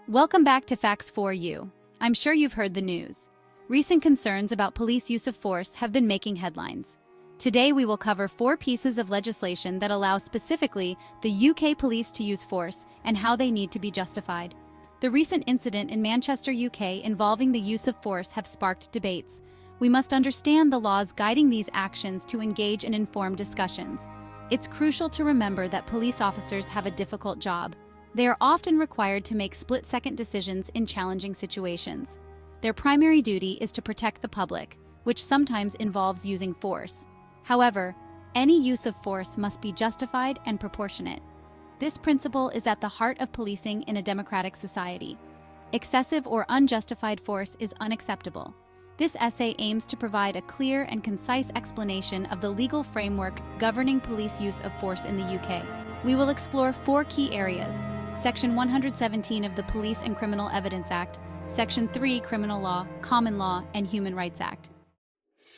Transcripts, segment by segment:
Welcome back to Facts for You. I'm sure you've heard the news. Recent concerns about police use of force have been making headlines. Today we will cover 4 pieces of legislation that allow specifically the UK police to use force and how they need to be justified. The recent incident in Manchester, UK involving the use of force have sparked debates. We must understand the laws guiding these actions to engage in informed discussions. It's crucial to remember that police officers have a difficult job. They are often required to make split-second decisions in challenging situations. Their primary duty is to protect the public, which sometimes involves using force. However, any use of force must be justified and proportionate. This principle is at the heart of policing in a democratic society. Excessive or unjustified force is unacceptable. This essay aims to provide a clear and concise explanation of the legal framework governing police use of force in the UK. We will explore 4 key areas: Section 117 of the Police and Criminal Evidence Act, Section 3 Criminal Law, Common Law, and Human Rights Act.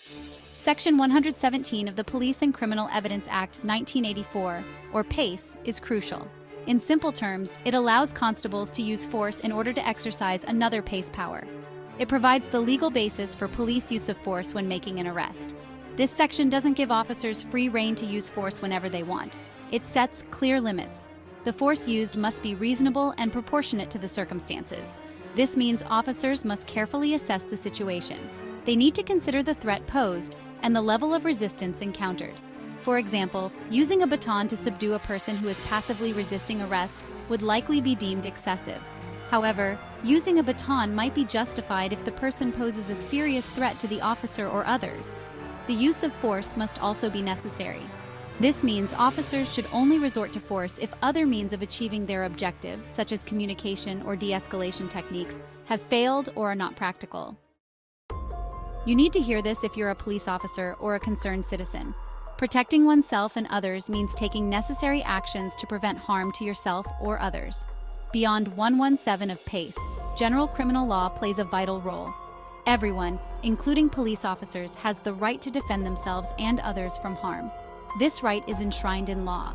Section 117 of the Police and Criminal Evidence Act 1984, or PACE, is crucial. In simple terms, it allows constables to use force in order to exercise another PACE power. It provides the legal basis for police use of force when making an arrest. This section doesn't give officers free rein to use force whenever they want. It sets clear limits. The force used must be reasonable and proportionate to the circumstances. This means officers must carefully assess the situation. They need to consider the threat posed and the level of resistance encountered. For example, using a baton to subdue a person who is passively resisting arrest would likely be deemed excessive. However, using a baton might be justified if the person poses a serious threat to the officer or others. The use of force must also be necessary. This means officers should only resort to force if other means of achieving their objective, such as communication or de-escalation techniques, have failed or are not practical. You need to hear this if you're a police officer or a concerned citizen. Protecting oneself and others means taking necessary actions to prevent harm to yourself or others. Beyond 117 of PACE, general criminal law plays a vital role. Everyone, including police officers, has the right to defend themselves and others from harm. This right is enshrined in law.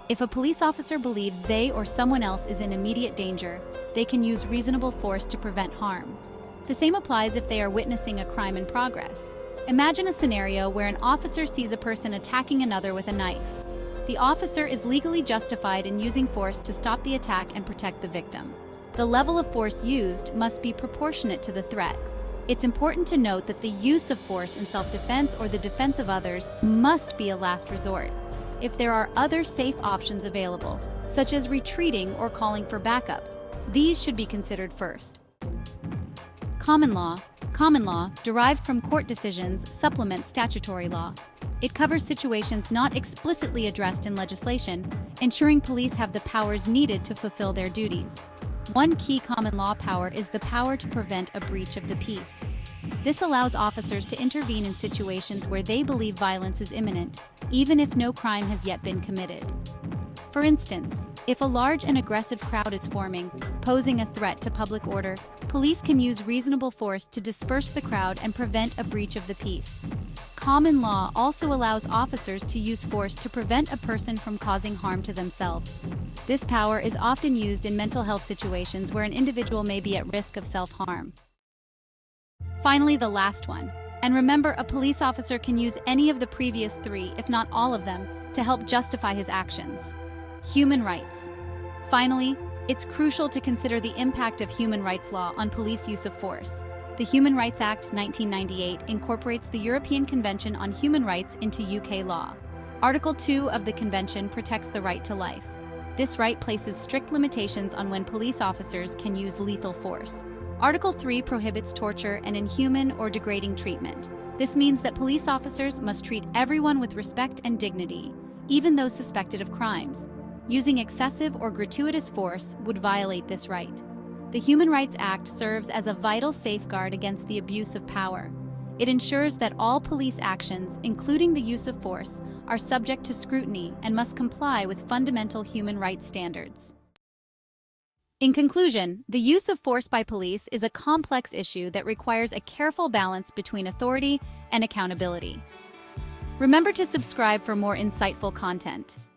If a police officer believes they or someone else is in immediate danger, they can use reasonable force to prevent harm. The same applies if they are witnessing a crime in progress. Imagine a scenario where an officer sees a person attacking another with a knife. The officer is legally justified in using force to stop the attack and protect the victim. The level of force used must be proportionate to the threat. It's important to note that the use of force in self-defense or the defense of others must be a last resort. If there are other safe options available, such as retreating or calling for backup, these should be considered first. Common law. Common law, derived from court decisions, supplements statutory law. It covers situations not explicitly addressed in legislation, ensuring police have the powers needed to fulfill their duties. One key common law power is the power to prevent a breach of the peace. This allows officers to intervene in situations where they believe violence is imminent, even if no crime has yet been committed. For instance, if a large and aggressive crowd is forming, posing a threat to public order, police can use reasonable force to disperse the crowd and prevent a breach of the peace. Common law also allows officers to use force to prevent a person from causing harm to themselves. This power is often used in mental health situations where an individual may be at risk of self-harm. Finally, the last one. And remember, a police officer can use any of the previous 3, if not all of them, to help justify his actions. Human rights. Finally, it's crucial to consider the impact of human rights law on police use of force. The Human Rights Act 1998 incorporates the European Convention on Human Rights into UK law. Article 2 of the Convention protects the right to life. This right places strict limitations on when police officers can use lethal force. Article 3 prohibits torture and inhuman or degrading treatment. This means that police officers must treat everyone with respect and dignity, even those suspected of crimes. Using excessive or gratuitous force would violate this right. The Human Rights Act serves as a vital safeguard against the abuse of power. It ensures that all police actions, including the use of force, are subject to scrutiny and must comply with fundamental human rights standards. In conclusion, the use of force by police is a complex issue that requires a careful balance between authority and accountability. Remember to subscribe for more insightful content.